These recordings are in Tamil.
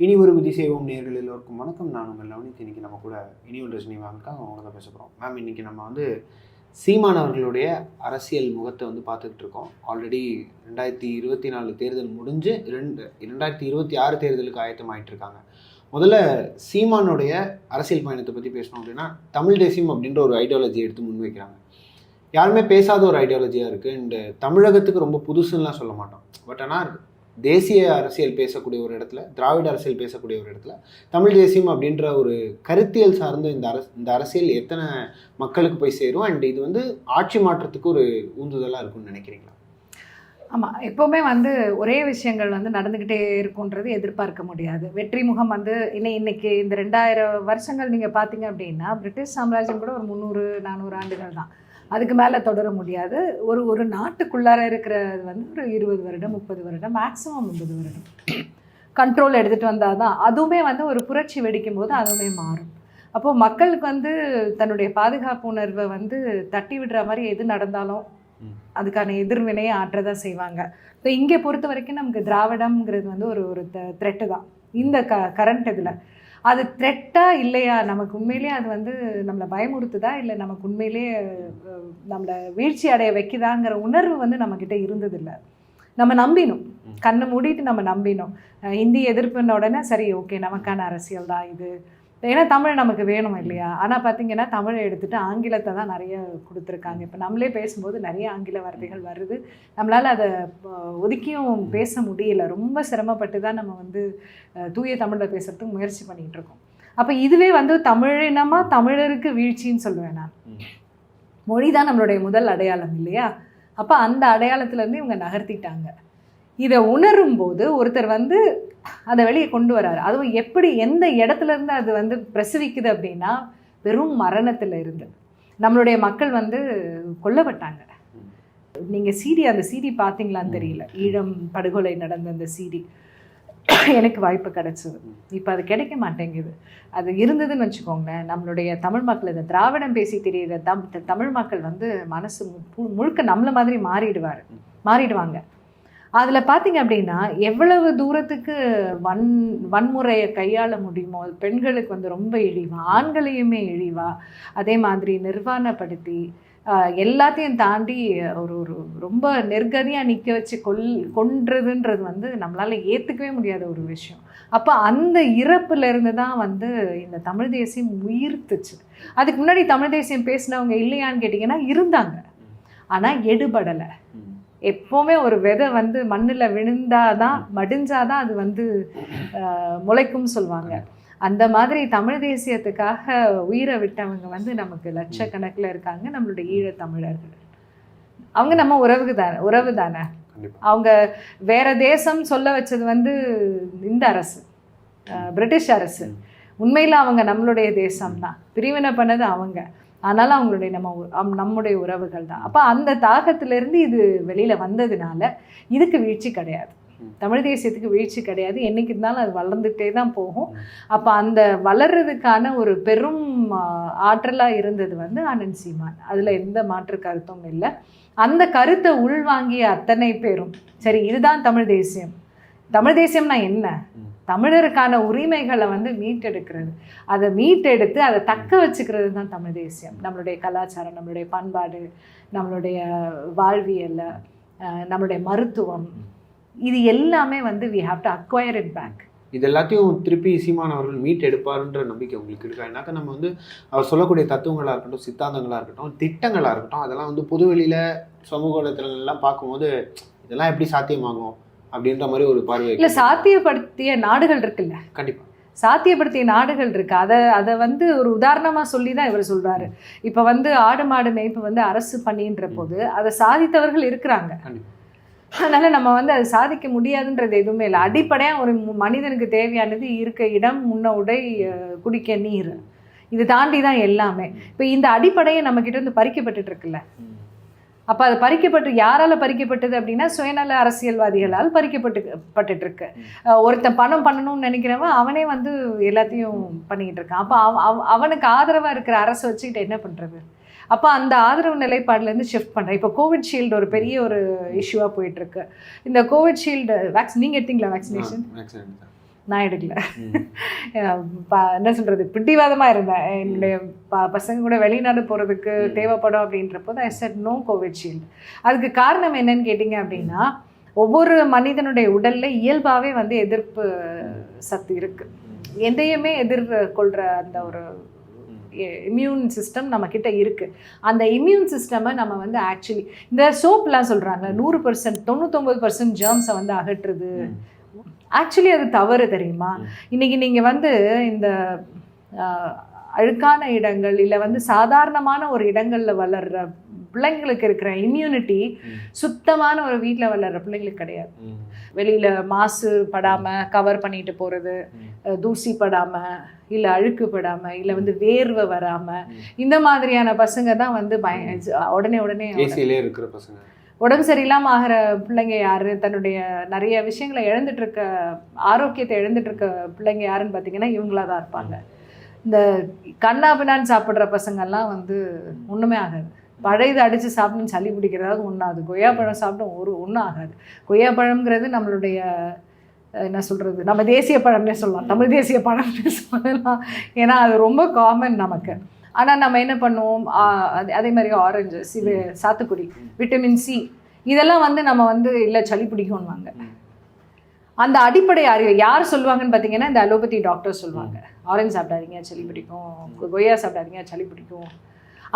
இனி ஒரு விதி செய்வோம் நேர்கள் எல்லோருக்கும் வணக்கம். நான் உங்கள் லவனித். இன்னைக்கு நம்ம கூட இனி ஒரு ரஜினி மேம்க்காக அவங்க தான் பேச போகிறோம். மேம், இன்னைக்கு நம்ம வந்து சீமான் அவர்களுடைய அரசியல் முகத்தை வந்து பார்த்துக்கிட்டு இருக்கோம். ஆல்ரெடி 2024 தேர்தல் முடிஞ்சு 2026 தேர்தலுக்கு ஆயத்தமாயிட்டு இருக்காங்க. முதல்ல சீமானுடைய அரசியல் பயணத்தை பற்றி பேசணும் அப்படின்னா, தமிழ் தேசியம் அப்படின்ற ஒரு ஐடியாலஜி எடுத்து முன்வைக்கிறாங்க. யாருமே பேசாத ஒரு ஐடியாலஜியாக இருக்குது. அண்ட் தமிழகத்துக்கு ரொம்ப புதுசுன்னெலாம் சொல்ல மாட்டோம். பட் ஆனால் தேசிய அரசியல் பேசக்கூடிய ஒரு இடத்துல, திராவிட அரசியல் பேசக்கூடிய ஒரு இடத்துல தமிழ் தேசியம் அப்படின்ற ஒரு கருத்தியல் சார்ந்த இந்த அரசியல் எத்தனை மக்களுக்கு போய் சேரும்? அண்ட் இது வந்து ஆட்சி மாற்றத்துக்கு ஒரு ஊந்துதலாக இருக்கும்னு நினைக்கிறீங்களா? ஆமாம், எப்போவுமே வந்து ஒரே விஷயங்கள் வந்து நடந்துக்கிட்டே இருக்குன்றது எதிர்பார்க்க முடியாது. வெற்றி முகம் வந்து இன்னைக்கு இந்த 2000 வருஷங்கள் நீங்கள் பார்த்தீங்க அப்படின்னா, பிரிட்டிஷ் சாம்ராஜ்யம் கூட ஒரு 300-400 ஆண்டுகள் தான். அதுக்கு மேலே தொடர முடியாது. ஒரு நாட்டுக்குள்ளார இருக்கிறது வந்து ஒரு 20 வருடம் 30 வருடம், மேக்ஸிமம் 50 வருடம் கண்ட்ரோல் எடுத்துகிட்டு வந்தால் தான். அதுவுமே வந்து ஒரு புரட்சி வெடிக்கும் போது அதுவுமே மாறும். அப்போது மக்களுக்கு வந்து தன்னுடைய பாதுகாப்பு உணர்வை வந்து தட்டி விடுற மாதிரி எது நடந்தாலும் அதுக்கான எதிர்வினையை ஆற்றதான் செய்வாங்க. ஸோ இங்கே பொறுத்த வரைக்கும் நமக்கு திராவிடம்ங்கிறது வந்து ஒரு த்ரெட்டு தான். இந்த கரண்ட் இதில் அது த்ரெட்டா இல்லையா, நமக்கு உண்மையிலேயே அது வந்து நம்மளை பயமுறுத்துதா, இல்லை நமக்கு உண்மையிலேயே நம்மளை வீழ்ச்சி அடைய வைக்குதாங்கிற உணர்வு வந்து நம்மக்கிட்ட இருந்ததில்லை. நம்ம நம்பினோம், கண்ணை மூடிட்டு நம்ம நம்பினோம். இந்தி எதிர்ப்புன உடனே சரி, ஓகே, நமக்கான அரசியல் தான் இது, ஏன்னா தமிழ் நமக்கு வேணும் இல்லையா. ஆனால் பார்த்தீங்கன்னா தமிழை எடுத்துகிட்டு ஆங்கிலத்தை தான் நிறைய கொடுத்துருக்காங்க. இப்போ நம்மளே பேசும்போது நிறைய ஆங்கில வார்த்தைகள் வருது. நம்மளால் அதை ஒதுக்கியும் பேச முடியல. ரொம்ப சிரமப்பட்டு தான் நம்ம வந்து தூய தமிழில் பேசுகிறதுக்கு முயற்சி பண்ணிகிட்டு இருக்கோம். அப்போ இதுவே வந்து தமிழினமாக தமிழருக்கு வீழ்ச்சின்னு சொல்லுவேன் நான். மொழி தான் நம்மளுடைய முதல் அடையாளம் இல்லையா. அப்போ அந்த அடையாளத்துலேருந்து இவங்க நகர்த்திட்டாங்க. இதை உணரும் போது ஒருத்தர் வந்து அதை வெளியே கொண்டு வராரு. அதுவும் எப்படி, எந்த இடத்துலேருந்து அது வந்து பிரசவிக்குது அப்படின்னா, வெறும் மரணத்தில் இருந்து நம்மளுடைய மக்கள் வந்து கொல்லப்பட்டாங்க. நீங்கள் அந்த சிடி பார்த்தீங்களான்னு தெரியல. ஈழம் படுகொலை நடந்த அந்த சிடி எனக்கு வாய்ப்பு கிடைச்சது. இப்போ அது கிடைக்க மாட்டேங்குது. அது இருந்ததுன்னு வச்சுக்கோங்களேன், நம்மளுடைய தமிழ் மக்கள், இந்த திராவிடம் பேசி தெரியுற தமிழ் மக்கள் வந்து மனசு முழுக்க நம்மள மாதிரி மாறிடுவாங்க. அதில் பார்த்தீங்க அப்படின்னா எவ்வளவு தூரத்துக்கு வன்முறையை கையாள முடியுமோ, பெண்களுக்கு வந்து ரொம்ப இழிவா, ஆண்களையுமே இழிவா, அதே மாதிரி நிர்வாணப்படுத்தி எல்லாத்தையும் தாண்டி ஒரு ரொம்ப நெருக்கதியாக நிற்க வச்சு கொன்றதுன்றது வந்து நம்மளால் ஏற்றுக்கவே முடியாத ஒரு விஷயம். அப்போ அந்த இறப்புலேருந்து தான் வந்து இந்த தமிழ் தேசியம் உயிர்த்துச்சு. அதுக்கு முன்னாடி தமிழ் தேசியம் பேசினவங்க இல்லையான்னு கேட்டிங்கன்னா இருந்தாங்க, ஆனால் எடுபடலை. எப்போவுமே ஒரு விதை வந்து மண்ணில் விழுந்தாதான், மடிஞ்சாதான் அது வந்து முளைக்கும்னு சொல்லுவாங்க. அந்த மாதிரி தமிழ் தேசியத்துக்காக உயிரை விட்டவங்க வந்து நமக்கு லட்சக்கணக்கில் இருக்காங்க. நம்மளுடைய ஈழத்தமிழர்கள், அவங்க நம்ம உறவு தானே. அவங்க வேற தேசம் சொல்ல வச்சது வந்து இந்த அரசு, பிரிட்டிஷ் அரசு. உண்மையில் அவங்க நம்மளுடைய தேசம்தான், பிரிவினை பண்ணது அவங்க. ஆனாலும் அவங்களுடைய நம்முடைய உறவுகள் தான். அப்போ அந்த தாக்கத்திலேருந்து இது வெளியில் வந்ததுனால இதுக்கு வீழ்ச்சி கிடையாது, தமிழ் தேசியத்துக்கு வீழ்ச்சி கிடையாது. என்னைக்கு இருந்தாலும் அது வளர்ந்துகிட்டே தான் போகும். அப்போ அந்த வளர்றதுக்கான ஒரு பெரும் ஆற்றலாக இருந்தது வந்து அண்ணன் சீமான். அதில் எந்த மாற்று கருத்தும் இல்லை. அந்த கருத்தை உள்வாங்கிய அத்தனை பேரும் சரி, இதுதான் தமிழ் தேசியம். தமிழ் தேசியம்னா என்ன? தமிழருக்கான உரிமைகளை வந்து மீட்டெடுக்கிறது, அதை மீட்டெடுத்து அதை தக்க வச்சுக்கிறது தான் தமிழ் தேசியம். நம்மளுடைய கலாச்சாரம், நம்மளுடைய பண்பாடு, நம்மளுடைய வாழ்வியல், நம்மளுடைய மருத்துவம், இது எல்லாமே வந்து we have to acquire it back. இது எல்லாத்தையும் திருப்பி சீமான் அவர்கள் மீட் எடுப்பாருன்ற நம்பிக்கை உங்களுக்கு இருக்கா? ஏன்னாக்கா நம்ம வந்து அவர் சொல்லக்கூடிய தத்துவங்களாக இருக்கட்டும், சித்தாந்தங்களாக இருக்கட்டும், திட்டங்களாக இருக்கட்டும், அதெல்லாம் வந்து பொதுவெளியில் சமூக வலைத்தளங்கள்லாம் பார்க்கும்போது இதெல்லாம் எப்படி சாத்தியமாகும் அப்படின்ற மாதிரி ஒரு பார்வை இல்லை. சாத்தியப்படுத்திய நாடுகள் இருக்குல்ல, கண்டிப்பாக சாத்தியப்படுத்திய நாடுகள் இருக்கு. அதை வந்து ஒரு உதாரணமாக சொல்லி தான் இவர் சொல்கிறாரு. இப்போ வந்து ஆடு மாடு மேய்ப்பு வந்து அரசு பண்ணின்ற போது அதை சாதித்தவர்கள் இருக்கிறாங்க. அதனால் நம்ம வந்து அதை சாதிக்க முடியாதுன்றது எதுவுமே இல்லை. அடிப்படையாக ஒரு மனிதனுக்கு தேவையானது இருக்க இடம், உண்ண உடை, குடிக்க நீர், இது தாண்டி தான் எல்லாமே. இப்போ இந்த அடிப்படையை நம்மக்கிட்ட வந்து பறிக்கப்பட்டு இருக்குல்ல. அப்போ அது பறிக்கப்பட்டு யாரால் பறிக்கப்பட்டது அப்படின்னா சுயநல அரசியல்வாதிகளால் பறிக்கப்பட்டு இருக்கு. ஒருத்தன் பணம் பண்ணணும்னு நினைக்கிறவன் அவனே வந்து எல்லாத்தையும் பண்ணிக்கிட்டு இருக்கான். அப்போ அவனுக்கு ஆதரவாக இருக்கிற அரசை வச்சுக்கிட்டு என்ன பண்ணுறது? அப்போ அந்த ஆதரவு நிலைப்பாடுலேருந்து ஷிஃப்ட் பண்ணுறேன். இப்போ கோவிட்ஷீல்டு ஒரு பெரிய ஒரு இஷ்யூவாக போயிட்டுருக்கு. இந்த கோவிட்ஷீல்டு நீங்கள் எடுத்தீங்களா வேக்சினேஷன்? நான் எடுக்கல. என்ன சொல்கிறது, பிடிவாதமாக இருந்தேன். என்னுடைய பசங்க கூட வெளிநாடு போகிறதுக்கு தேவைப்படும் அப்படின்றப்போ ஐ செட் நோ கோவிஷீல்டு. அதுக்கு காரணம் என்னன்னு கேட்டிங்க அப்படின்னா, ஒவ்வொரு மனிதனுடைய உடலில் இயல்பாகவே வந்து எதிர்ப்பு சக்தி இருக்குது. எதையுமே எதிர்கொள்கிற அந்த ஒரு இம்யூன் சிஸ்டம் நம்மக்கிட்ட இருக்குது. அந்த இம்யூன் சிஸ்டமை நம்ம வந்து ஆக்சுவலி இந்த சோப்லாம் சொல்கிறாங்க 100% 99% ஜெர்ம்ஸை வந்து அகற்றுது. ஆக்சுவலி அது தவறு தெரியுமா? இன்றைக்கி நீங்கள் வந்து இந்த அழுக்கான இடங்கள் இல்லை வந்து சாதாரணமான ஒரு இடங்களில் வளர்கிற பிள்ளைங்களுக்கு இருக்கிற இம்யூனிட்டி சுத்தமான ஒரு வீட்டில் வளர்கிற பிள்ளைங்களுக்கு கிடையாது. வெளியில் மாசு படாமல் கவர் பண்ணிட்டு போகிறது, தூசி படாமல் இல்லை அழுக்கு படாமல் இல்லை வந்து வேர்வை வராமல் இந்த மாதிரியான பசங்க தான் வந்து உடனே இருக்கிற பசங்க. உடம்பு சரியில்லாமல் ஆகிற பிள்ளைங்க யார், தன்னுடைய நிறைய விஷயங்களை இழந்துட்டுருக்க, ஆரோக்கியத்தை இழந்துட்டுருக்க பிள்ளைங்க யாருன்னு பார்த்தீங்கன்னா இவங்களாக தான் இருப்பாங்க. இந்த கண்ணாபின்னான்னு சாப்பிட்ற பசங்கள்லாம் வந்து ஒன்றுமே ஆகாது. பழையது அடித்து சாப்பிட்டு சளி பிடிக்கிறதாவது ஒன்றாது. கொய்யாப்பழம் சாப்பிட்டு ஒன்றும் ஆகாது. கொய்யாப்பழம்ங்கிறது நம்மளுடைய என்ன சொல்கிறது, நம்ம தேசிய பழம்னே சொல்லலாம், தமிழ் தேசிய பழம்னே சொல்லலாம். ஏன்னா அது ரொம்ப காமன் நமக்கு. ஆனால் நம்ம என்ன பண்ணுவோம், அதே மாதிரி ஆரஞ்சஸ், இது சாத்துக்குடி, விட்டமின் சி, இதெல்லாம் வந்து நம்ம வந்து இல்லை சளி பிடிக்கும்வாங்க. அந்த அடிப்படை அறிவு யார் சொல்லுவாங்கன்னு பார்த்தீங்கன்னா இந்த அலோபதி டாக்டர் சொல்லுவாங்க, ஆரஞ்சு சாப்பிடாதீங்க சளி பிடிக்கும், கொய்யா சாப்பிடாதீங்க சளி பிடிக்கும்.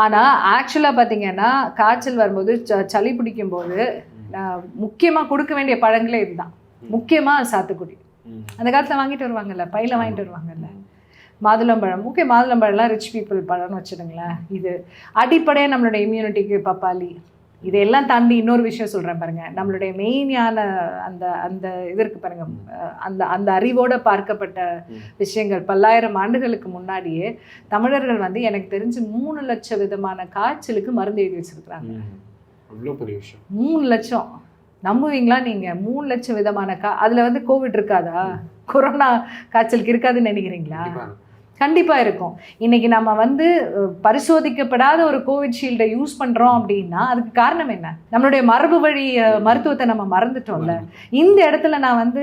ஆனால் ஆக்சுவலாக பார்த்தீங்கன்னா காய்ச்சல் வரும்போது சளி பிடிக்கும்போது முக்கியமாக கொடுக்க வேண்டிய பழங்களே இதுதான். முக்கியமாக சாத்துக்குடி அந்த காலத்தில் வாங்கிட்டு வருவாங்கல்ல, பையில் வாங்கிட்டு வருவாங்கல்ல. மாதுளம்பழம், மாதுளம்பழம்லாம் ரிச் பீப்புள் பழம்னு வச்சுடுங்களேன். இது அடிப்படையாக நம்மளுடைய இம்யூனிட்டிக்கு பப்பாளி. இதையெல்லாம் தாண்டி இன்னொரு விஷயம் சொல்கிறேன் பாருங்கள், நம்மளுடைய மெயினான அந்த அந்த இதற்கு பாருங்கள், அந்த அறிவோடு பார்க்கப்பட்ட விஷயங்கள் பல்லாயிரம் ஆண்டுகளுக்கு முன்னாடியே தமிழர்கள் வந்து எனக்கு தெரிஞ்சு 3 லட்சம் விதமான காய்ச்சலுக்கு மருந்து எழுதி வச்சுருக்குறாங்க. அவ்வளோ பெரிய விஷயம். 3 லட்சம் நம்புவீங்களா நீங்கள்? 3 லட்சம் விதமான அதில் வந்து கோவிட் இருக்காதா? கொரோனா காய்ச்சலுக்கு இருக்காதுன்னு நினைக்கிறீங்களா? கண்டிப்பாக இருக்கும். இன்றைக்கி நம்ம வந்து பரிசோதிக்கப்படாத ஒரு கோவிஷீல்டை யூஸ் பண்ணுறோம் அப்படின்னா அதுக்கு காரணம் என்ன? நம்மளுடைய மரபு வழி மருத்துவத்தை நம்ம மறந்துட்டோம்ல. இந்த இடத்துல நான் வந்து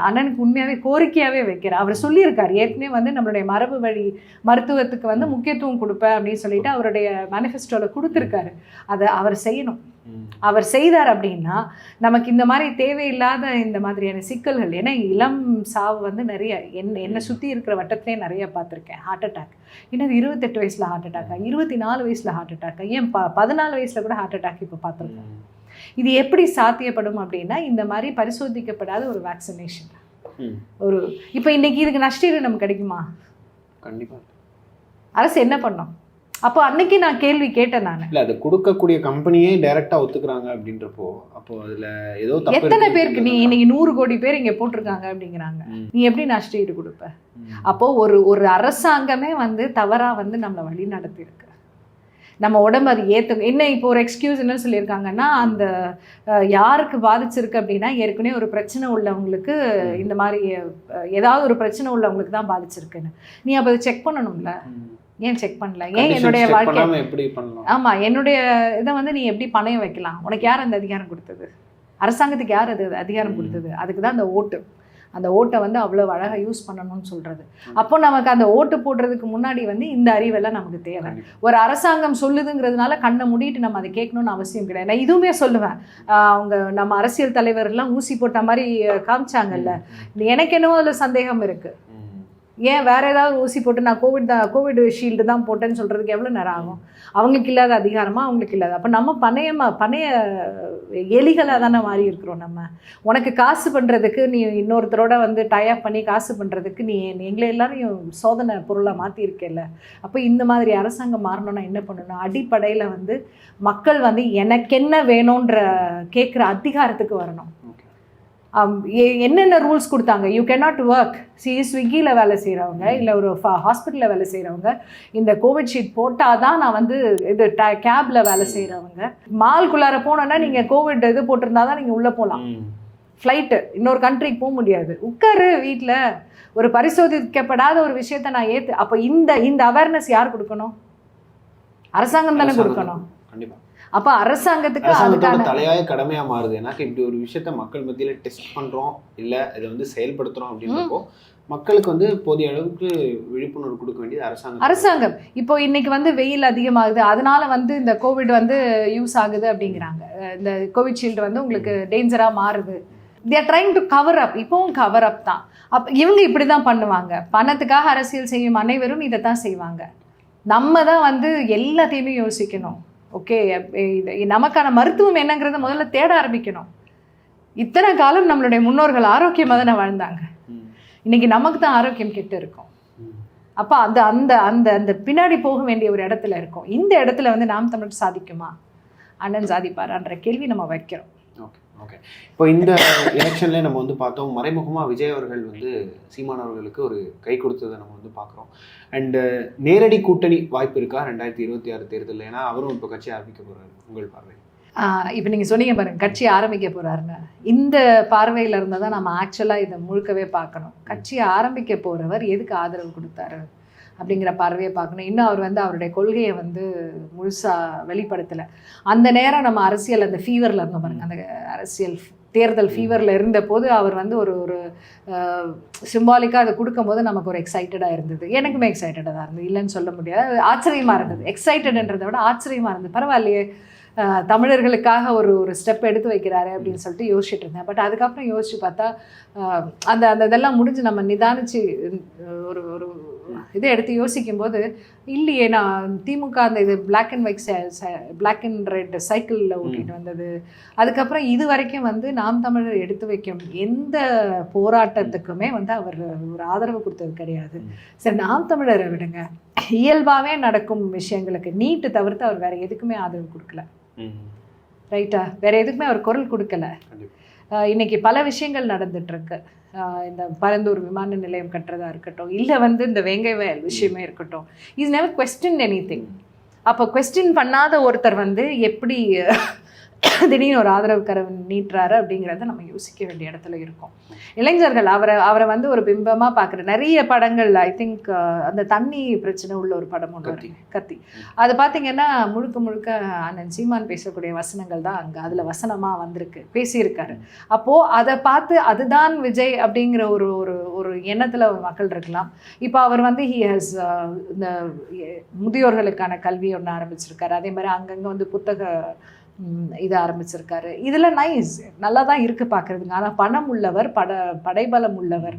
அண்ணனுக்கு உண்மையாகவே கோரிக்கையாகவே வைக்கிறேன். அவர் சொல்லியிருக்கார் ஏற்கனவே வந்து நம்மளுடைய மரபு வழி மருத்துவத்துக்கு வந்து முக்கியத்துவம் கொடுப்பேன் அப்படின்னு சொல்லிட்டு அவருடைய மேனிஃபெஸ்டோவில் கொடுத்துருக்காரு. அதை அவர் செய்யணும். அவர் செய்தார் அப்படின்னா நமக்கு இந்த மாதிரி தேவையில்லாத இந்த மாதிரியான சிக்கல்கள், ஏன்னா இளம் சாவு வந்து நிறைய என்னை சுற்றி இருக்கிற வட்டத்திலே நிறைய பார்த்துருக்கேன். ஹார்ட் அட்டாக், என்னது 28 வயசில் ஹார்ட் அட்டாக்கா, 24 வயசில் ஹார்ட் அட்டாக்கா, ஏன் 14 வயசில் கூட ஹார்ட் அட்டாக் இப்போ பார்த்துருக்கோம். இது எப்படி சாத்தியப்படும் அப்படின்னா இந்த மாதிரி பரிசோதிக்கப்படாத ஒரு வேக்சினேஷன் ஒரு இப்போ இன்னைக்கு இதுக்கு நஷ்டஈடு நமக்கு கிடைக்குமா? கண்டிப்பாக. அரசு என்ன பண்ணோம்? அப்போ அன்னைக்கு நான் கேள்வி கேட்டேன். நான் இல்லை அதை கொடுக்கக்கூடிய கம்பெனியே டைரெக்டாக ஒத்துக்கிறாங்க அப்படின்றப்போ அப்போ அதில் ஏதோ எத்தனை பேருக்கு நீ இன்னைக்கு 100 கோடி பேர் இங்கே போட்டிருக்காங்க அப்படிங்கிறாங்க, நீ எப்படி நஷ்டஈடு கொடுப்ப? அப்போ ஒரு அரசாங்கமே வந்து தவறாக வந்து நம்மளை வழி நடத்தியிருக்கு. நம்ம உடம்பு அது ஏற்றுங்க. என்ன இப்போ ஒரு எக்ஸ்கியூஸ் என்ன சொல்லியிருக்காங்கன்னா, அந்த யாருக்கு பாதிச்சிருக்கு அப்படின்னா ஏற்கனவே ஒரு பிரச்சனை உள்ளவங்களுக்கு, இந்த மாதிரி ஏதாவது ஒரு பிரச்சனை உள்ளவங்களுக்கு தான் பாதிச்சிருக்குன்னு. நீ அப்போ அதை செக் பண்ணணும்ல, ஏன் செக் பண்ணல? ஏன் என்னுடைய வாழ்க்கை எப்படி பண்ணலாம்? ஆமாம், என்னுடைய இதை வந்து நீ எப்படி பணம் வைக்கலாம்? உனக்கு யார் அந்த அதிகாரம் கொடுத்தது? அரசாங்கத்துக்கு யார் அது அதிகாரம் கொடுத்தது? அதுக்கு தான் அந்த ஓட்டு. அந்த ஓட்டை வந்து அவ்வளோ அழகாக யூஸ் பண்ணணும்னு சொல்கிறது. அப்போ நமக்கு அந்த ஓட்டு போடுறதுக்கு முன்னாடி வந்து இந்த அறிவெல்லாம் நமக்கு தேவை. ஒரு அரசாங்கம் சொல்லுதுங்கிறதுனால கண்ணை மூடிட்டு நம்ம அதை கேட்கணும்னு அவசியம் கிடையாது. நான் இதுவுமே சொல்லுவேன், அவங்க நம்ம அரசியல் தலைவர்லாம் ஊசி போட்ட மாதிரி காமிச்சாங்கல்ல, எனக்கு என்னவோ அதில் சந்தேகம் இருக்குது. ஏன் வேறு ஏதாவது ஊசி போட்டு நான் கோவிட் ஷீல்டு தான் போட்டேன்னு சொல்கிறதுக்கு எவ்வளோ நேரம் ஆகும்? அவங்களுக்கு இல்லாத அதிகாரமாக அவங்களுக்கு இல்லாத. அப்போ நம்ம பணைய எலிகளாக தானே மாறி இருக்கிறோம். நம்ம உனக்கு காசு பண்ணுறதுக்கு நீ இன்னொருத்தரோட வந்து டைப் பண்ணி காசு பண்ணுறதுக்கு நீ எங்களை எல்லாரையும் சோதனை பொருளாக மாற்றிருக்கேல்ல. அப்போ இந்த மாதிரி அரசாங்கம் மாறணும்னா என்ன பண்ணணும்? அடிப்படையில் வந்து மக்கள் வந்து எனக்கு என்ன வேணுன்ற கேட்குற அதிகாரத்துக்கு வரணும். என்னென்ன ரூல்ஸ் கொடுத்தாங்க? You cannot work. ஸ்விக்கியில் வேலை செய்கிறவங்க இல்லை ஒரு ஹாஸ்பிட்டலில் வேலை செய்கிறவங்க இந்த கோவிட் ஷீட் போட்டால் தான் நான் வந்து இது கேபில் வேலை செய்கிறவங்க மால்குள்ளார போனோன்னா நீங்கள் கோவிட் இது போட்டிருந்தா தான் நீங்கள் உள்ளே போகலாம். ஃப்ளைட்டு இன்னொரு கண்ட்ரிக்கு போக முடியாது. உட்காரு வீட்டில். ஒரு பரிசோதிக்கப்படாத ஒரு விஷயத்த நான் அப்போ இந்த அவேர்னஸ் யார் கொடுக்கணும்? அரசாங்கம் தானே கொடுக்கணும். அப்ப அரசாங்கத்துக்கு அரசாங்கத்தோட அதுக்கான தலையாய கடமையா மாறுது. ஏன்னா இப்படி ஒரு விஷயத்த மக்கள் மத்தியில டெஸ்ட் பண்றோம் இல்ல இதை வந்து செயல்படுத்துறோம் அப்படின்றப்போ மக்களுக்கு வந்து போதிய அளவுக்கு விழிப்புணர்வு கொடுக்க வேண்டியது அரசாங்கம். இப்போ இன்னைக்கு வந்து வெயில் அதிகமாகுது, அதனால வந்து இந்த கோவிட் வந்து யூஸ் ஆகுது அப்படிங்கிறாங்க. இந்த கோவிட்ஷீல்டு வந்து உங்களுக்கு டேஞ்சரா மாறுது. they are trying to cover up. இப்போவும் கவர் அப் தான். இவங்க இப்படி தான் பண்ணுவாங்க. பணத்துக்காக அரசியல் செய்யும் அனைவரும் இதை தான் செய்வாங்க. நம்ம தான் வந்து எல்லாத்தையுமே யோசிக்கணும். ஓகே, நமக்கான மருத்துவம் என்னங்கிறத முதல்ல தேட ஆரம்பிக்கணும். இத்தனை காலம் நம்மளுடைய முன்னோர்கள் ஆரோக்கியமாக தானே வாழ்ந்தாங்க. இன்னைக்கு நமக்கு தான் ஆரோக்கியம் கெட்டு இருக்கும். அப்போ அந்த அந்த அந்த அந்த பின்னாடி போக வேண்டிய ஒரு இடத்துல இருக்கும். இந்த இடத்துல வந்து நாம் தமிழர் சாதிக்குமா, அண்ணன் சாதிப்பாரான்ற கேள்வி நம்ம வைக்கிறோம். ஓகே, இப்போ இந்த எலெக்ஷன்லேயே நம்ம வந்து பார்த்தோம், மறைமுகமாக விஜய் அவர்கள் வந்து சீமான் அவர்களுக்கு ஒரு கை கொடுத்ததை நம்ம வந்து பார்க்குறோம். அண்டு நேரடி கூட்டணி வாய்ப்பு இருக்கா 2026 தேர்தலில்? ஏன்னா அவரும் இப்போ கட்சி ஆரம்பிக்க போகிறாரு. உங்கள் பார்வை? இப்போ நீங்கள் சொன்னீங்க பாருங்க, கட்சி ஆரம்பிக்க போகிறாருன்னு. இந்த பார்வையில் இருந்தால் தான் நம்ம ஆக்சுவலாக இதை முழுக்கவே பார்க்கணும். கட்சி ஆரம்பிக்க போகிறவர் எதுக்கு ஆதரவு கொடுத்தாரு அப்படிங்கிற பார்வையை பார்க்கணும். இன்னும் அவர் வந்து அவருடைய கொள்கையை வந்து முழுசாக வெளிப்படுத்தலை. அந்த நேரம் நம்ம அரசியல் அந்த ஃபீவரில் இருந்தோம் பாருங்க, அந்த அரசியல் தேர்தல் ஃபீவரில் இருந்த போது அவர் வந்து ஒரு ஒரு சிம்பாலிக்காக அதை கொடுக்கும்போது நமக்கு ஒரு எக்ஸைட்டடாக இருந்தது. எனக்குமே எக்ஸைட்டடாக தான் இருந்தது, இல்லைன்னு சொல்ல முடியாது. ஆச்சரியமாக இருந்தது. எக்ஸைட்டடுன்றதை விட ஆச்சரியமாக இருந்தது. பரவாயில்லையே, தமிழர்களுக்காக ஒரு ஒரு ஸ்டெப் எடுத்து வைக்கிறாரு அப்படின்னு சொல்லிட்டு யோசிச்சுட்டு இருந்தேன். பட் அதுக்கப்புறம் யோசிச்சு பார்த்தா அந்த அந்த இதெல்லாம் முடிஞ்சு நம்ம நிதானிச்சு ஒரு ஒரு இதை எடுத்து யோசிக்கும் போது இல்லையே, நான் திமுக அந்த இது பிளாக் அண்ட் ரெட் சைக்கிளில் ஓட்டிட்டு வந்தது, அதுக்கப்புறம் இது வரைக்கும் வந்து நாம் தமிழர் எடுத்து வைக்கும் எந்த போராட்டத்துக்குமே வந்து அவர் ஒரு ஆதரவு கொடுத்தது கிடையாது. சரி, நாம் தமிழரை விடுங்க, இயல்பாகவே நடக்கும் விஷயங்களுக்கு நீட்டு தவிர்த்து அவர் வேற எதுக்குமே ஆதரவு கொடுக்கல. ரைட்டா? வேற எதுக்குமே அவர் குரல் கொடுக்கல. இன்னைக்கு பல விஷயங்கள் நடந்துட்டு இருக்கு. இந்த பரந்தூர் விமான நிலையம் கட்டுறதா இருக்கட்டும், இல்லை வந்து இந்த வேங்கை வயல் விஷயமே இருக்கட்டும், இஸ் நெவர் கொஸ்டின் எனிதிங். அப்போ கொஸ்டின் பண்ணாத ஒருத்தர் வந்து எப்படி திடீர்னு ஒரு ஆதரவு கரம் நீட்டுறாரு அப்படிங்கிறத நம்ம யோசிக்க வேண்டிய இடத்துல இருக்கோம். இளைஞர்கள் அவரை வந்து ஒரு பிம்பமாக பார்க்குற நிறைய படங்கள், ஐ திங்க் அந்த தண்ணி பிரச்சனை உள்ள ஒரு படம் ஒன்று, கத்தி, அது பார்த்தீங்கன்னா முழுக்க முழுக்க அண்ணன் சீமான் பேசக்கூடிய வசனங்கள் தான் அங்கே அதில் வசனமாக வந்திருக்கு, பேசியிருக்காரு. அப்போது அதை பார்த்து அதுதான் விஜய் அப்படிங்கிற ஒரு ஒரு ஒரு எண்ணத்தில் மக்கள் இருக்கலாம். இப்போ அவர் வந்து இந்த முதியோர்களுக்கான கல்வி ஒன்று ஆரம்பிச்சிருக்காரு. அதே மாதிரி அங்கங்கே வந்து புத்தக இது ஆரம்பிச்சிருக்காரு. இதெல்லாம் நைஸ், நல்லா தான் இருக்குது பார்க்குறதுங்க. ஆனால் பணம் உள்ளவர், படைபலம் உள்ளவர்,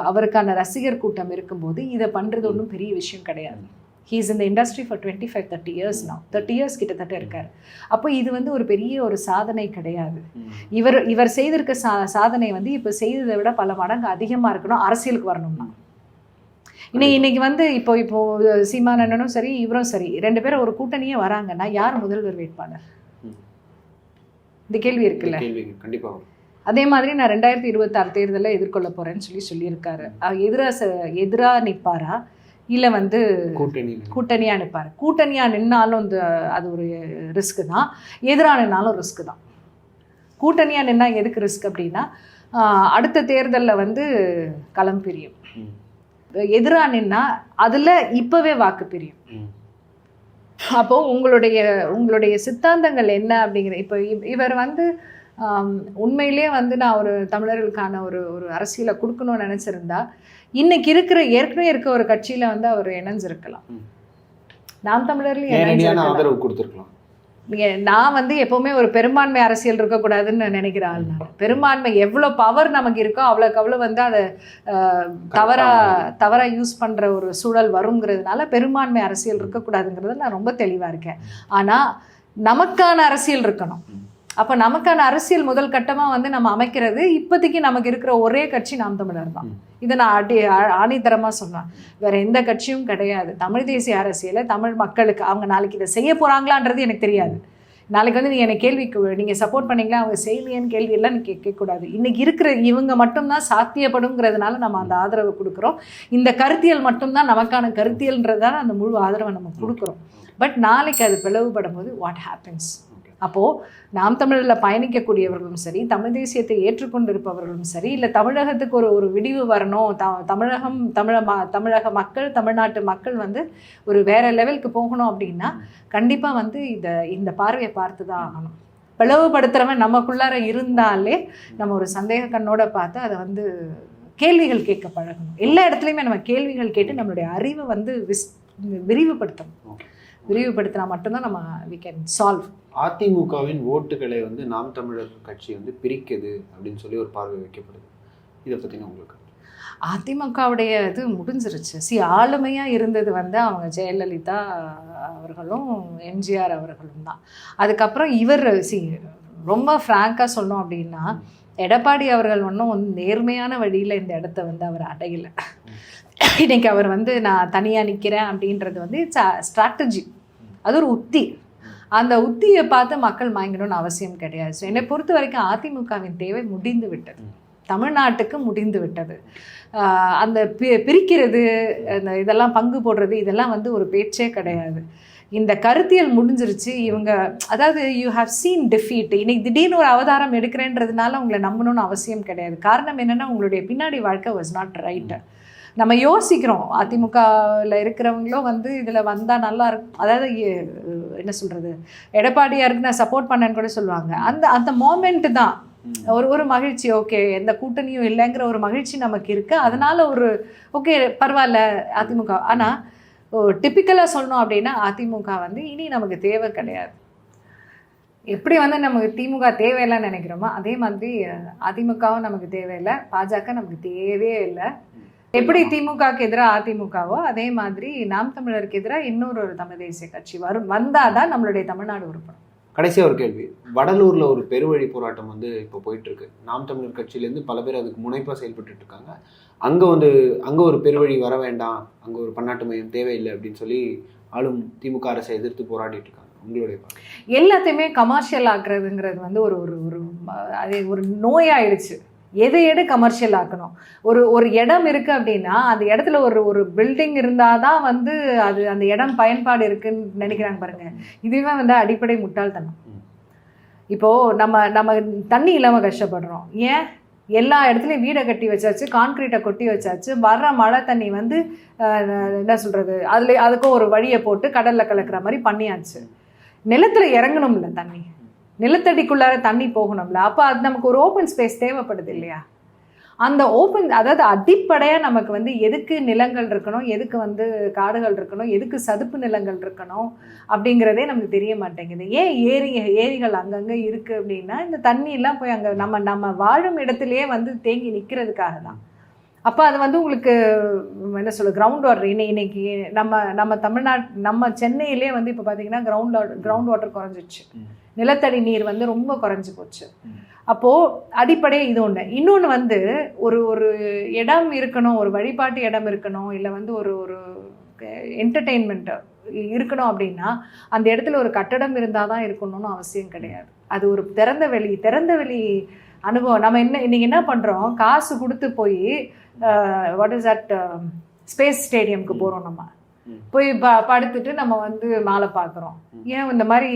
அவருக்கான ரசிகர் கூட்டம் இருக்கும்போது இதை பண்ணுறது ஒன்றும் பெரிய விஷயம் கிடையாது. He is in the industry for 25-30 years now, 30 years கிட்டத்தட்ட இருக்கார். அப்போ இது வந்து ஒரு பெரிய ஒரு சாதனை கிடையாது. இவர் செய்திருக்க சாதனை வந்து இப்போ செய்ததை விட பல மடங்கு அதிகமாக இருக்கணும் அரசியலுக்கு வரணும்னா. இன்னைக்கு வந்து இப்போ சீமான் அண்ணனும் சரி, இவரும் சரி, 2 பேரும் ஒரு கூட்டணியே வராங்கன்னா யார் முதல்வர் வேட்பாளர்? இந்த கேள்வி இருக்குல்ல. கண்டிப்பாக. அதே மாதிரி நான் 2026 தேர்தலில் எதிர்கொள்ள போறேன்னு சொல்லியிருக்காரு. எதிராக நிற்பாரா இல்லை வந்து கூட்டணியாக நிற்பாரு? கூட்டணியாக நின்னாலும் அது ஒரு ரிஸ்க்கு தான், எதிராக நின்னாலும் ரிஸ்க்கு தான். கூட்டணியாக நின்னா எதுக்கு ரிஸ்க் அப்படின்னா, அடுத்த தேர்தலில் வந்து களம் பிரியும். எதிராக நின்னா அதில் இப்போவே வாக்கு பிரியும். அப்போது உங்களுடைய சித்தாந்தங்கள் என்ன அப்படிங்கிற, இப்போ இவர் வந்து உண்மையிலே வந்து நான் ஒரு தமிழர்களுக்கான ஒரு ஒரு அரசியலை கொடுக்கணும்னு நினச்சிருந்தா இன்னைக்கு ஏற்கனவே இருக்க ஒரு கட்சியில் வந்து அவர் இணைஞ்சிருக்கலாம். நாம் தமிழர்லையும் ஆதரவு கொடுத்துருக்கலாம். நான் வந்து எப்போவுமே ஒரு பெரும்பான்மை அரசியல் இருக்கக்கூடாதுன்னு நினைக்கிற ஆள் நான். பெரும்பான்மை எவ்வளோ பவர் நமக்கு இருக்கோ அவ்வளோ வந்து அதை தவறாக யூஸ் பண்ணுற ஒரு சூழல் வருங்கிறதுனால பெரும்பான்மை அரசியல் இருக்கக்கூடாதுங்கிறது நான் ரொம்ப தெளிவாக இருக்கேன். ஆனால் நமக்கான அரசியல் இருக்கணும். அப்போ நமக்கான அரசியல் முதல் கட்டமாக வந்து நம்ம அமைக்கிறது இப்போதைக்கு நமக்கு இருக்கிற ஒரே கட்சி நாம் தமிழர் தான். இதை நான் ஆணித்தரமாக சொன்னேன். வேற எந்த கட்சியும் கிடையாது. தமிழ் தேசிய அரசியலை தமிழ் மக்களுக்கு அவங்க நாளைக்கு இதை செய்ய போகிறாங்களான்றது எனக்கு தெரியாது. நாளைக்கு வந்து நீங்கள் சப்போர்ட் பண்ணீங்களா, அவங்க செய்யலையேன்னு கேள்வியெல்லாம் நீ கேட்கக்கூடாது. இன்னைக்கு இருக்கிற இவங்க மட்டும்தான் சாத்தியப்படுங்கிறதுனால நம்ம அந்த ஆதரவை கொடுக்குறோம். இந்த கருத்தியல் மட்டும்தான் நமக்கான கருத்தியல்ன்றதால அந்த முழு ஆதரவை நம்ம கொடுக்குறோம். பட் நாளைக்கு அது பிளவுபடும் போது வாட் ஹேப்பன்ஸ்? அப்போது நாம் தமிழில் பயணிக்கக்கூடியவர்களும் சரி, தமிழ் தேசியத்தை ஏற்றுக்கொண்டிருப்பவர்களும் சரி, இல்லை தமிழகத்துக்கு ஒரு விடிவு வரணும், தமிழக மக்கள், தமிழ்நாட்டு மக்கள் வந்து ஒரு வேறு லெவலுக்கு போகணும் அப்படின்னா கண்டிப்பாக வந்து இந்த பார்வையை பார்த்து தான் ஆகணும். பிளவுபடுத்துகிறவன் நமக்குள்ளார இருந்தாலே நம்ம ஒரு சந்தேக கண்ணோட பார்த்து அதை வந்து கேள்விகள் கேட்க பழகணும். எல்லா இடத்துலையுமே நம்ம கேள்விகள் கேட்டு நம்மளுடைய அறிவை வந்து விரிவுபடுத்தணும். விரிவுபடுத்தினா மட்டும்தான் நம்ம we can solve. அதிமுகவின் ஓட்டுகளை வந்து நாம் தமிழர் கட்சி வந்து பிரிக்குது அப்படின்னு சொல்லி ஒரு பார்வை வைக்கப்படுது. இதை பற்றின உங்களுக்கு? அதிமுகவுடைய இது முடிஞ்சிருச்சு. ஆளுமையாக இருந்தது வந்து அவங்க ஜெயலலிதா அவர்களும் எம்ஜிஆர் அவர்களும் தான். அதுக்கப்புறம் இவர் ரொம்ப ஃப்ராங்காக சொன்னோம் அப்படின்னா, எடப்பாடி அவர்கள் ஒன்றும் நேர்மையான வழியில் இந்த இடத்த வந்து அவர் அடையலை. இன்னைக்கு அவர் வந்து நான் தனியாக நிற்கிறேன் அப்படின்றது வந்து இட்ஸ் ஸ்ட்ராட்டஜி, அது ஒரு உத்தி. அந்த உத்தியை பார்த்து மக்கள் மயங்கணும்னு அவசியம் கிடையாது. ஸோ என்னை பொறுத்த வரைக்கும் அதிமுகவின் தேவை முடிந்து விட்டது, தமிழ்நாட்டுக்கு முடிந்து விட்டது. அந்த பிரிக்கிறது, அந்த இதெல்லாம் பங்கு போடுறது, இதெல்லாம் வந்து ஒரு பேச்சே கிடையாது. இந்த கருத்தியல் முடிஞ்சிருச்சு. இவங்க அதாவது யூ ஹாவ் சீன் டிஃபீட். இன்னைக்கு திடீர்னு ஒரு அவதாரம் எடுக்கிறேன்றதுனால உங்களை நம்பணும்னு அவசியம் கிடையாது. காரணம் என்னென்னா, உங்களுடைய பின்னாடி வாழ்க்கை வாஸ் நாட் ரைட். நம்ம யோசிக்கிறோம், அதிமுகவில் இருக்கிறவங்களும் வந்து இதில் வந்தால் நல்லா இருக்கும், அதாவது என்ன சொல்கிறது, எடப்பாடியாருக்கு நான் சப்போர்ட் பண்ணேன்னு கூட சொல்லுவாங்க. அந்த மோமெண்ட்டு தான் ஒரு மகிழ்ச்சி. ஓகே, எந்த கூட்டணியும் இல்லைங்கிற ஒரு மகிழ்ச்சி நமக்கு இருக்குது. அதனால் ஓகே பரவாயில்ல அதிமுக. ஆனால் டிப்பிக்கலாக சொல்லணும் அப்படின்னா அதிமுக வந்து இனி நமக்கு தேவை கிடையாது. எப்படி வந்து நமக்கு திமுக தேவையில்லைன்னு நினைக்கிறோமோ அதே மாதிரி அதிமுகவும் நமக்கு தேவையில்லை, பாஜக நமக்கு தேவையே இல்லை. எப்படி திமுகவுக்கு எதிராக அதிமுகவோ அதே மாதிரி நாம் தமிழருக்கு எதிராக இன்னொரு தமிழ் தேசிய கட்சி வந்தால் தான் நம்மளுடைய தமிழ்நாடு உருப்படும். கடைசியாக ஒரு கேள்வி. வடலூரில் ஒரு பெருவழி போராட்டம் வந்து இப்போ போயிட்டுருக்கு. நாம் தமிழர் கட்சியிலேருந்து பல பேர் அதுக்கு முனைப்பாக செயல்பட்டு இருக்காங்க. அங்கே ஒரு பெருவழி வர வேண்டாம், அங்கே ஒரு பன்னாட்டு மையம் தேவையில்லை அப்படின்னு சொல்லி ஆளும் திமுக அரசை எதிர்த்து போராடிட்டு இருக்காங்க. உங்களுடைய எல்லாத்தையுமே கமர்ஷியல் ஆக்குறதுங்கிறது வந்து அது ஒரு நோயாயிடுச்சு. எதை கமர்ஷியல் ஆக்கணும். ஒரு இடம் இருக்குது அப்படின்னா அந்த இடத்துல ஒரு பில்டிங் இருந்தால் தான் வந்து அந்த இடம் பயன்பாடு இருக்குன்னு நினைக்கிறாங்க பாருங்க. இதுவே வந்து அடிப்படை முட்டாள்தனம். இப்போது நம்ம தண்ணி இல்லாமல் கஷ்டப்படுறோம். ஏன்? எல்லா இடத்துலையும் வீடை கட்டி வச்சாச்சு, கான்க்ரீட்டை கொட்டி வச்சாச்சு, வர்ற மழை தண்ணி வந்து என்ன சொல்கிறது, அதுக்கும் ஒரு வழியை போட்டு கடலில் கலக்கிற மாதிரி பண்ணியாச்சு. நிலத்தில் இறங்கணும்ல தண்ணி, நிலத்தடிக்குள்ளார தண்ணி போகணும்ல. அப்போ அது நமக்கு ஒரு ஓப்பன் ஸ்பேஸ் தேவைப்படுது இல்லையா? அந்த அதாவது அடிப்படையாக நமக்கு வந்து எதுக்கு நிலங்கள் இருக்கணும், எதுக்கு வந்து காடுகள் இருக்கணும், எதுக்கு சதுப்பு நிலங்கள் இருக்கணும் அப்படிங்கிறதே நமக்கு தெரிய மாட்டேங்குது. ஏன் ஏரிகள் அங்கங்கே இருக்குது அப்படின்னா, இந்த தண்ணியெல்லாம் போய் அங்கே நம்ம வாழும் இடத்துலையே வந்து தேங்கி நிற்கிறதுக்காக தான். அப்போ அது வந்து உங்களுக்கு என்ன சொல்ல, கிரவுண்ட் வாட்டர் இன்னைக்கு நம்ம நம்ம சென்னையிலே வந்து இப்போ பார்த்தீங்கன்னா கிரவுண்ட் வாட்டர் குறைஞ்சிச்சு, நிலத்தடி நீர் வந்து ரொம்ப குறைஞ்சி போச்சு. அப்போது அடிப்படையே இது ஒன்று. இன்னொன்று வந்து ஒரு இடம் இருக்கணும், ஒரு வழிபாட்டு இடம் இருக்கணும், இல்லை வந்து ஒரு என்டர்டெயின்மெண்ட்டு இருக்கணும் அப்படின்னா அந்த இடத்துல ஒரு கட்டடம் இருந்தால் தான் இருக்கணும்னு அவசியம் கிடையாது. அது ஒரு திறந்த வெளி அனுபவம். நம்ம இன்னைக்கு என்ன பண்ணுறோம், காசு கொடுத்து போய் வாட் இஸ் தட் ஸ்பேஸ் ஸ்டேடியம்க்கு போகிறோம். நம்ம போய் படுத்துட்டு நம்ம வந்து மாலை பார்க்குறோம். ஏன் இந்த மாதிரி,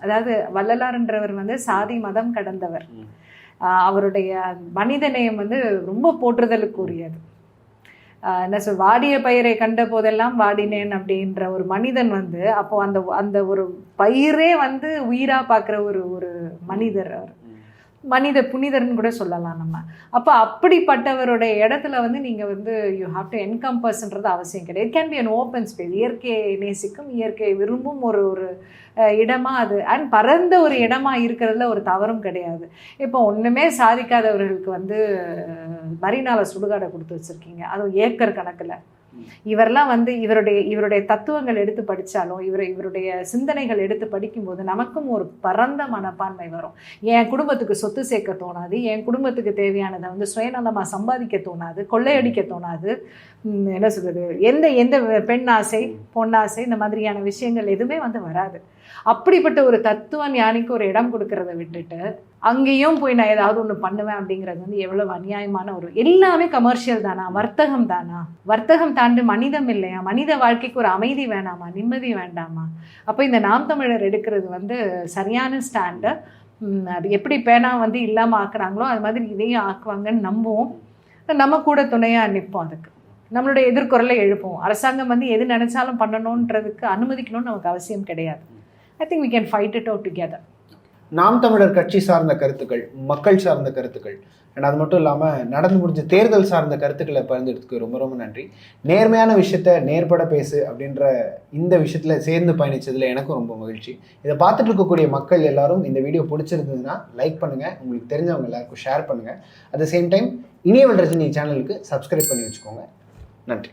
அதாவது வள்ளலார்ன்றவர் வந்து சாதி மதம் கடந்தவர். அவருடைய மனித நேயம் வந்து ரொம்ப போற்றுதலுக்குரியது. என்ன சொல், வாடிய பயிரை கண்ட போதெல்லாம் வாடினேன் அப்படின்ற ஒரு மனிதன் வந்து, அப்போ அந்த ஒரு பயிரே வந்து உயிராக பார்க்குற ஒரு மனிதர், அவர் மனித புனிதர்னு கூட சொல்லலாம் நம்ம. அப்போ அப்படிப்பட்டவருடைய இடத்துல வந்து நீங்கள் வந்து யூ ஹாவ் டு என்கம்பர்ஸ்ன்றது அவசியம் கிடையாது. It can be an open space. இயற்கையை நேசிக்கும், இயற்கையை விரும்பும் ஒரு இடமா அது, அண்ட் பரந்த ஒரு இடமா இருக்கிறதுல ஒரு தவறும் கிடையாது. இப்போ ஒன்றுமே சாதிக்காதவர்களுக்கு வந்து மரினால சுடுகாடை கொடுத்து வச்சுருக்கீங்க, அதுவும் ஏக்கர் கணக்கில். இவரெல்லாம் வந்து இவருடைய தத்துவங்கள் எடுத்து படித்தாலும், இவருடைய சிந்தனைகள் எடுத்து படிக்கும்போது நமக்கும் ஒரு பரந்த மனப்பான்மை வரும். என் குடும்பத்துக்கு சொத்து சேர்க்க தோணாது, என் குடும்பத்துக்கு தேவையானதை வந்து சுயநலமாக சம்பாதிக்க தோணாது, கொள்ளையடிக்க தோணாது. என்ன சொல்கிறது, எந்த பெண் ஆசை, பொன்னாசை, இந்த மாதிரியான விஷயங்கள் எதுவுமே வந்து வராது. அப்படிப்பட்ட ஒரு தத்துவ ஞானிக்கு ஒரு இடம் கொடுக்கறத விட்டுட்டு அங்கேயும் போய் நான் ஏதாவது ஒன்று பண்ணுவேன் அப்படிங்கிறது வந்து எவ்வளவு அநியாயமான ஒரு, எல்லாமே கமர்ஷியல் தானா, வர்த்தகம் தானா, வர்த்தகம் தாண்டி மனிதம் இல்லையா, மனித வாழ்க்கைக்கு ஒரு அமைதி வேணாமா, நிம்மதி வேண்டாமா? அப்போ இந்த நாம் தமிழர் எடுக்கிறது வந்து சரியான ஸ்டாண்டு. அது எப்படி பேனா வந்து இல்லாமல் ஆக்குறாங்களோ அது மாதிரி இதையும் ஆக்குவாங்கன்னு நம்புவோம். நம்ம கூட துணையாக நிற்போம், அதுக்கு நம்மளுடைய எதிர்குரலை எழுப்போம். அரசாங்கம் வந்து எது நினைச்சாலும் பண்ணணுன்றதுக்கு அனுமதிக்கணும்னு நமக்கு அவசியம் கிடையாது. I think we can fight it out together. Naam Tamilar கட்சி சார்ந்த கருத்துக்கள், மக்கள் சார்ந்த கருத்துக்கள், அண்ட் அது மட்டும் இல்லாமல் நடந்து முடிஞ்ச தேர்தல் சார்ந்த கருத்துக்களை பகிர்ந்ததுக்கு ரொம்ப ரொம்ப நன்றி. நேர்மையான விஷயத்த நேர்பட பேசு அப்படின்ற இந்த விஷயத்தில் சேர்ந்து பயணித்ததில் எனக்கும் ரொம்ப மகிழ்ச்சி. இதை பார்த்துட்டு இருக்கக்கூடிய மக்கள் எல்லாரும் இந்த வீடியோ பிடிச்சிருந்ததுன்னா லைக் பண்ணுங்கள், உங்களுக்கு தெரிஞ்சவங்க எல்லாருக்கும் ஷேர் பண்ணுங்கள். At the same time Iniyaval Rajini சேனலுக்கு சப்ஸ்கிரைப் பண்ணி வச்சுக்கோங்க. நன்றி.